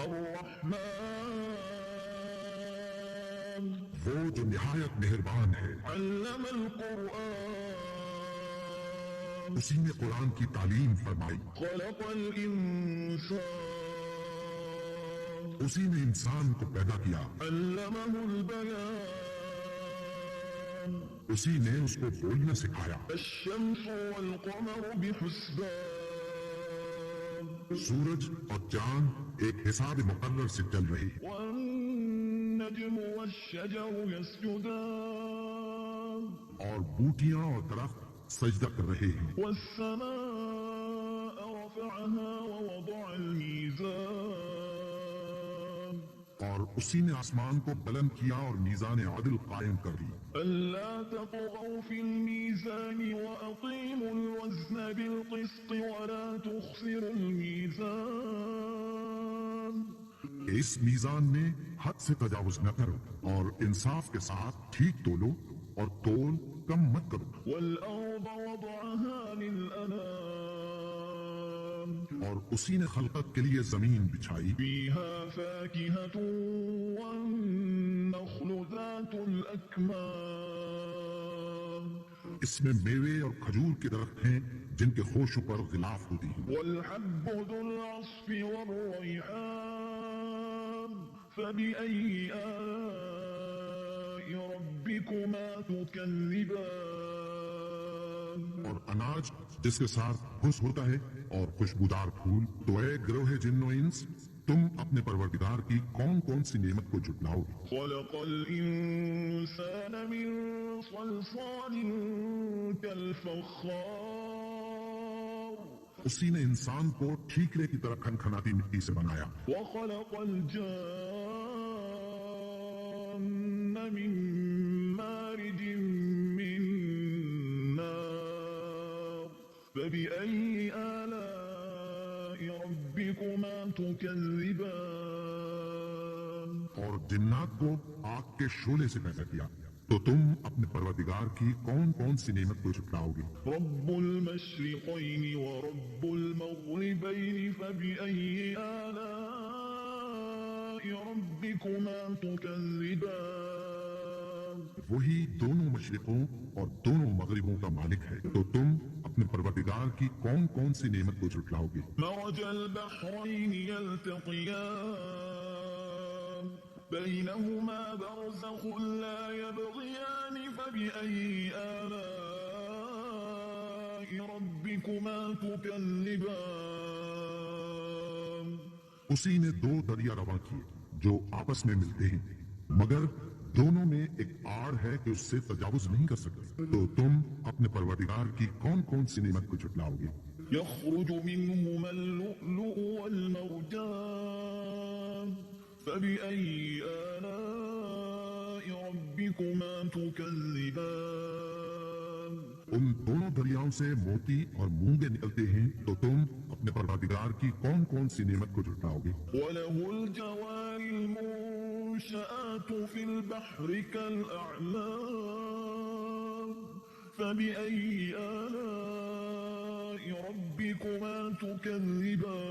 الرحمن وہ جو نہایت مہربان ہے، علم القرآن اسی نے قرآن کی تعلیم فرمائی، خلق الإنسان اسی نے انسان کو پیدا کیا، علمه البيان اسی نے اس کو بولنا سکھایا، الشمس والقمر بحسبان سورج اور چاند ایک حساب مقرر سے چل رہی ہے، والنجم والشجر يسجدان اور بوٹیاں اور درخت سجدہ کر رہے ہیں، والسماء رفعها ووضع الميزان اور اسی نے آسمان کو بلند کیا اور میزان عدل قائم کر دی، ألا تطغوا في الميزان وأقيموا الوزن بالقسط ولا تخسروا الميزان کہ اس میزان میں حد سے تجاوز نہ کرو اور انصاف کے ساتھ ٹھیک تولو اور تول کم مت کرو، والأرض وضعها للأنام اور اسی نے خلقت کے لیے زمین بچھائی، فيها فاكهة والنخل ذات الأكمام اس میں میوے اور کھجور کے درخت ہیں جن کے خوشوں پر غلاف ہوتی ہیں، والحب ذو العصف والريحان فبأي آلاء ربكما تكذبان اور اناج جس کے ساتھ خوش ہوتا ہے اور خوشبودار پھول، تو اے گروہ جن و انس، تم اپنے پروردگار کی کون کون سی نعمت کو جھٹلاؤ گے؟ خلق الإنسان من صلصال كالفخار اسی نے انسان کو ٹھیکرے کی طرح کھنکھناتی مٹی سے بنایا، وخلق الجان من مارج من نار فبأي آلاء ربكما تكذبان اور جنات کو آگ کے شعلے سے پیدا کیا، تو تم اپنے پروردگار کی کون کون سی نعمت کو جھٹلاؤ گے؟ رب المشرقين ورب المغربين فبأي آلاء ربكما تكذبان وہی دونوں مشرقوں اور دونوں مغربوں کا مالک ہے، تو تم اپنے پروردگار کی کون کون سی نعمت کو جھٹلاؤ گے؟ مرج البحرين يلتقيان بينهما برزخ لا يبغيان فبأي آلاء ربكما تكذبان اسی نے دو دریا رواں کیے جو آپس میں ملتے ہیں، مگر دونوں میں ایک آڑ ہے کہ اس سے تجاوز نہیں کر سکتے، تو تم اپنے پروردگار کی کون کون سی نعمت کو جھٹلاؤ گے؟ يخرج منهما اللؤلؤ والمرجان فبأي آلاء ربكما تكذبان ان دونوں دریاؤں سے موتی اور مونگے نکلتے ہیں، تو تم اپنے پروردگار کی کون کون سی نعمت کو جھٹلاؤ گے؟ وله الجوار المنشآت في البحر كالأعلام فبأي آلاء ربكما تكذبان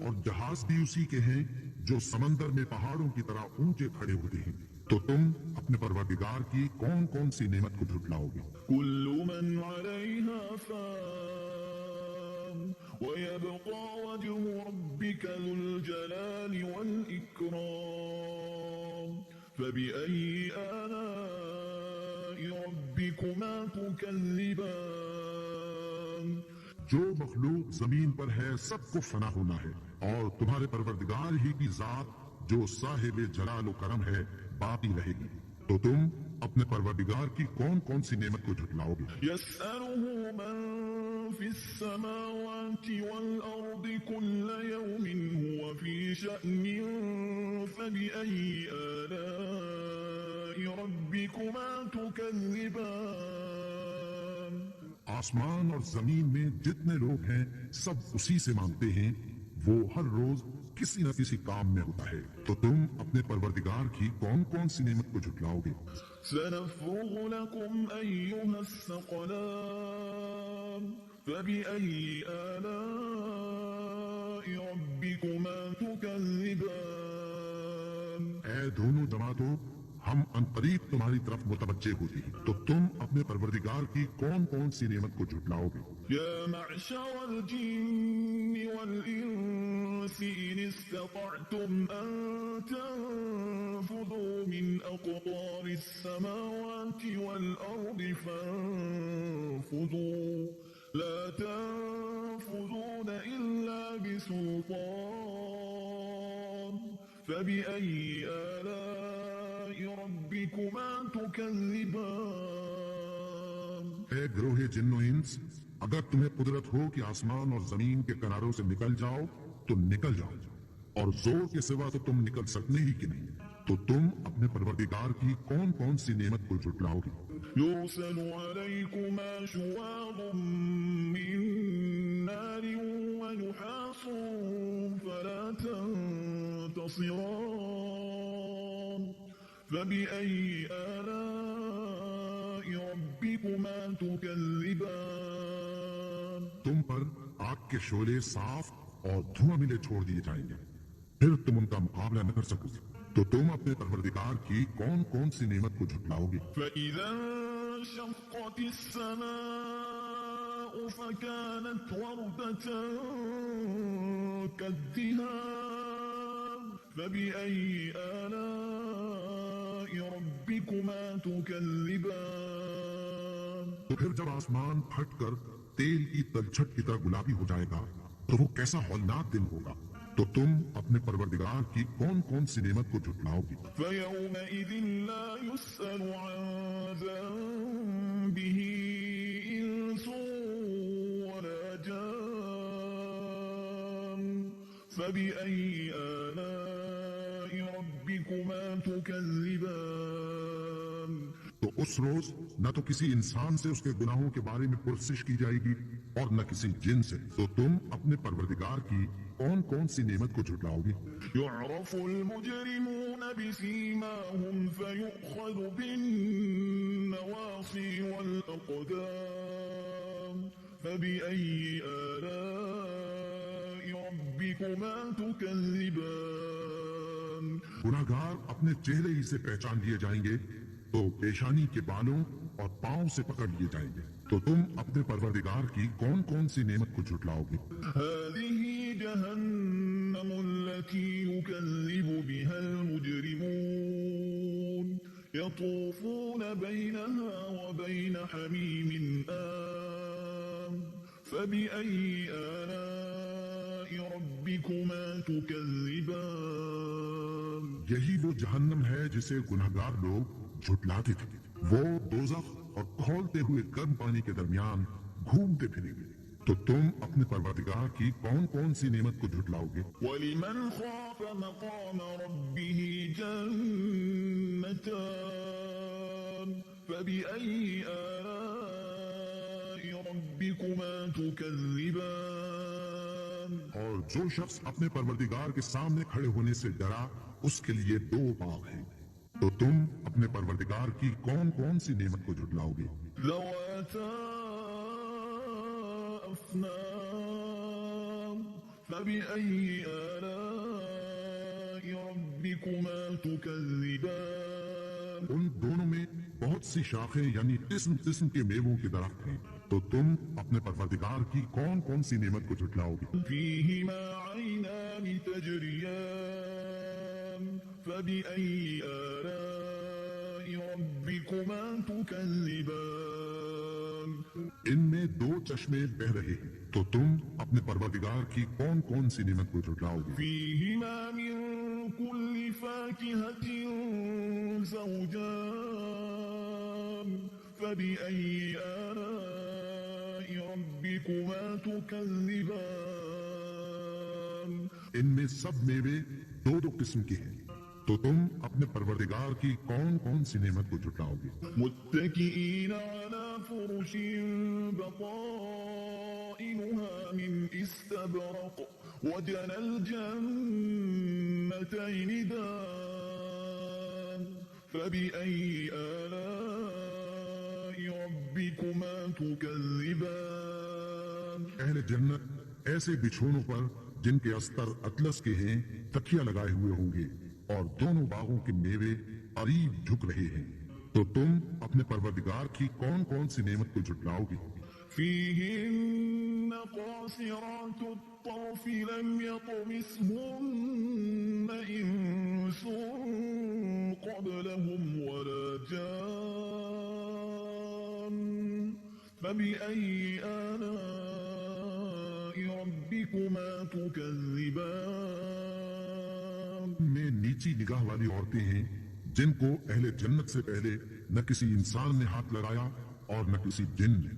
اور جہاز بھی اسی کے ہیں جو سمندر میں پہاڑوں کی طرح اونچے کھڑے ہوتے ہیں، تو تم اپنے پروردگار کی کون کون سی نعمت کو جھٹلاؤ گے؟ كل من عليها فان ويبقى وجه ربك ذو الجلال والإكرام فبأي آلاء ربكما تكذبان جو مخلوق زمین پر ہے سب کو فنا ہونا ہے، اور تمہارے پروردگار ہی کی ذات جو صاحب جلال و کرم ہے باقی رہے گی، تو تم اپنے پروردگار کی کون کون سی نعمت کو جھٹلاؤ گے؟ يسأله من في السماوات والأرض كل يوم هو في شأن فبأي آلاء ربكما تكذبان آسمان اور زمین میں جتنے لوگ ہیں سب اسی سے مانگتے ہیں، وہ ہر روز کسی نہ کسی کام میں ہوتا ہے، تو تم اپنے پروردگار کی کون کون سی نعمت کو جھٹلاؤ گے؟ سنفرغ لكم أيها الثقلان فبأي آلاء ربكما دونوں جماعتوں ہم انقریب تمہاری طرف متوجہ ہوتی ہیں، تو تم اپنے پروردگار کی کون کون سی نعمت کو جھٹلاؤ گے؟ يا معشر الجن والإنس إن استطعتم أن تنفذوا من أقطار السماوات والأرض فانفذوا لا تنفذون إلا بسلطان فبأي آلاء ربكما تكذبان اے گروہ جن و انس، اگر تمہیں قدرت ہو کہ آسمان اور زمین کے کناروں سے نکل جاؤ تو نکل جاؤ، اور زور کے سوا تو تم نکل سکنے ہی کہ نہیں، تو تم اپنے پروردگار کی کون کون سی نعمت کو جھٹلاؤ گے؟ يرسل عليكما شواظ من نار ونحاس فلا تنتصران فبأي آلاء ربكما تكذبان تم پر آگ کے شعلے صاف اور دھواں ملے چھوڑ دیے جائیں گے، پھر تم ان کا مقابلہ نہ کر سکو گے، تو تم اپنے پروردگار کی کون کون سی نعمت کو جھٹلاؤ گے؟ فإذا انشقت السماء فكانت وردة كالدهان فبأي آلاء ربكما تكذبان تو پھر جب آسمان پھٹ کر تیل کی تلچھٹ کی طرح گلابی ہو جائے گا تو وہ کیسا ہولناک دن ہوگا، تو تم اپنے پروردگار کی کون کون سی نعمت کو جھٹلاؤ گے؟ فيومئذ لا يسأل عن ذنبه إنس ولا جان فبأي آلاء ربكما تكذبان تو اس روز نہ تو کسی انسان سے اس کے گناہوں کے بارے میں پرسش کی جائے گی اور نہ کسی جن سے، تو تم اپنے پروردگار کی کون کون سی نعمت کو جھٹلاؤ گے؟ يعرف المجرمون بسيماهم فيؤخذ بالنواصي والأقدام فبأي آلاء ربكما تكذبان گناہگار اپنے چہرے ہی سے پہچان لیے جائیں گے تو پیشانی کے بالوں اور پاؤں سے پکڑ لیے جائیں گے، تو تم اپنے پروردگار کی کون کون سی نعمت کو جھٹلاؤ گے؟ هذه جهنم التي يكذب بها المجرمون يطوفون بينها وبين حميم آن فبأي آلاء ربكما تكذبان یہی وہ جہنم ہے جسے گناہگار لوگ جھٹلاتے تھے، وہ دوزخ اور کھولتے ہوئے گرم پانی کے درمیان گھومتے پھریں گے، تو تم اپنے پروردگار کی کون کون سی نعمت کو جھٹلاؤ گے؟ ولمن خاف مقام ربه جنتان فبأي آلاء ربكما تكذبان اور جو شخص اپنے پروردگار کے سامنے کھڑے ہونے سے ڈرا اس کے لیے دو باغ ہیں، تو تم اپنے پروردگار کی کون کون سی نعمت کو جھٹلاؤ گے؟ ذواتا أفنان فبأي آلاء ربكما تكذبان ان دونوں میں بہت سی شاخیں یعنی قسم قسم کے میووں کے درخت ہیں، تو تم اپنے پروردگار کی کون کون سی نعمت کو جھٹلاؤ گے؟ فيهما عينان تجريان فبأي آلاء ربكما تكذبان ان میں دو چشمے بہ رہے ہیں، تو تم اپنے پروردگار کی کون کون سی نعمت کو جھٹلاؤ گے؟ فيهما من كل فاكهة زوجان فبأي آلاء ربكما تكذبان ان میں سب میوے دو دو قسم کے ہیں، تو تم اپنے پروردگار کی کون کون سی نعمت کو جھٹلاؤ گے؟ متكئين على فرش بطائنها من استبرق وجنى الجنتين دان فبأي آلاء ربكما تكذبان اہل جنت ایسے بچھونوں پر جن کے استر اطلس کے ہیں تکیہ لگائے ہوئے ہوں گے، اور دونوں باغوں کے میوے قریب جھک رہے ہیں، تو تم اپنے پروردگار کی کون کون سی نعمت کو جھٹلاؤ گے؟ فيهن قاصرات الطرف لم يطمثهن إنس قبلهم ولا جان فبأي آلاء ربكما تكذبان میں نیچی نگاہ والی عورتیں ہیں جن کو اہل جنت سے پہلے نہ کسی انسان نے ہاتھ لگایا اور نہ کسی جن نے،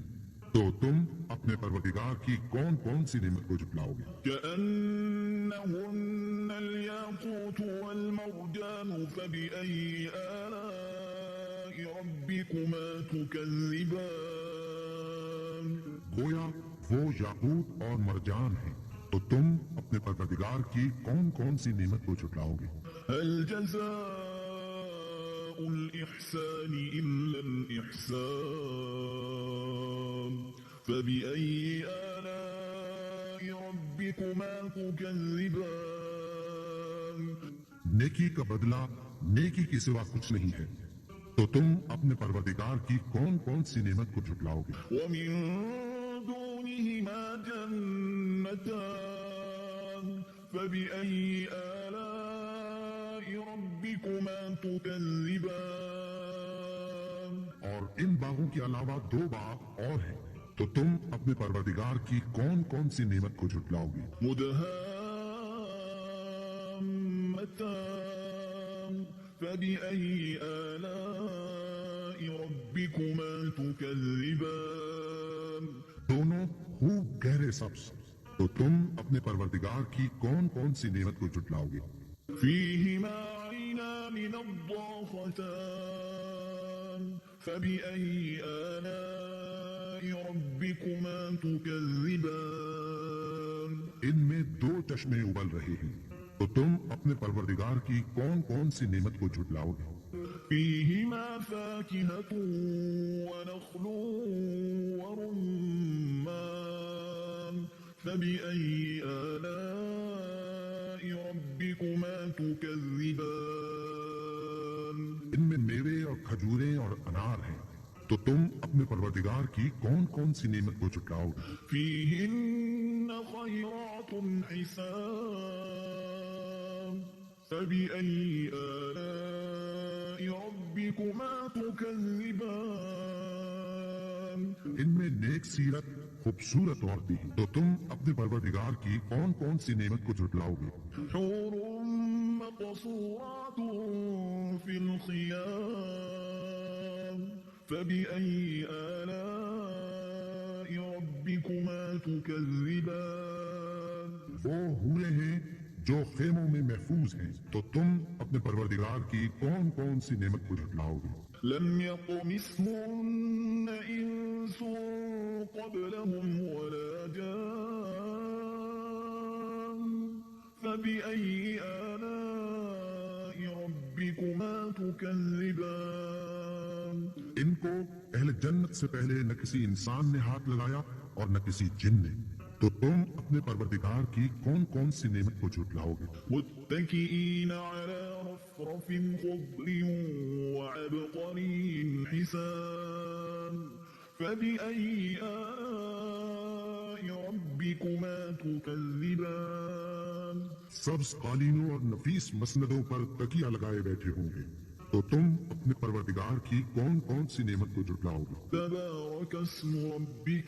تو تم اپنے پروردگار کی کون کون سی نعمت کو جھٹلاؤ گے؟ كأنهن الياقوت والمرجان فبأي آلاء ربكما تكذبان گویا وہ یاقوت اور مرجان ہیں، تو تم اپنے پروردگار کی کون کون سی نعمت کو جھٹلاؤ گے؟ هل جزاء الإحسان إلا الإحسان فبأي آلاء ربكما تكذبان نیکی کا بدلہ نیکی کے سوا کچھ نہیں ہے، تو تم اپنے پروردگار کی کون کون سی نعمت کو جھٹلاؤ گے؟ ومن دونهما جنتان فبأي آلاء ربكما تكذبان اور ان باغوں کے علاوہ دو باغ اور ہیں، تو تم اپنے پروردگار کی کون کون سی نعمت کو جھٹلاؤ گے؟ مدهامتان فبأي آلاء ربكما تكذبان دونوں خوب گہرے سبز، تو تم اپنے پروردگار کی کون کون سی نعمت کو جھٹلاؤ گے؟ فيهما عينان نضاختان فبأي آلاء ربكما تكذبان ان میں دو چشمے ابل رہے ہیں، تو تم اپنے پروردگار کی کون کون سی نعمت کو جھٹلاؤ گے؟ فيهما فاكهة ونخل ورمان فبأي آلاء ربكما تكذبان ان میں میوے اور کھجوریں اور انار ہیں، تو تم اپنے پروردگار کی کون کون سی نعمت کو جھٹلاؤ گے؟ فيهن خيرات حسان فبأي آلاء ربكما تكذبان ان میں نیک سیرت خوبصورت عورتیں ہیں، تو تم اپنے پروردگار کی کون کون سی نعمت کو جھٹلاؤ گے؟ حور مقصورات في الخيام فبأي آلاء ربكما تكذبان وہ حوریں ہیں جو خیموں میں محفوظ ہیں، تو تم اپنے پروردگار کی کون کون سی نعمت کو جھٹلاؤ گے؟ لم يطمثهن إنس قبلهم ولا جان فبأي آلاء ربكما تكذبان ان کو اہل جنت سے پہلے نہ کسی انسان نے ہاتھ لگایا اور نہ کسی جن نے، تو تم اپنے پروردگار کی کون کون سی نعمت کو جھٹلاؤ گے؟ متكئين على رفرف خضر وعبقري حسان فبأي آلاء ربكما تكذبان سبز قالینوں اور نفیس مسندوں پر تکیہ لگائے بیٹھے ہوں گے، تو تم اپنے پروردگار کی کون کون سی نعمت کو جھٹلاؤ گے؟ تبارك اسم ربك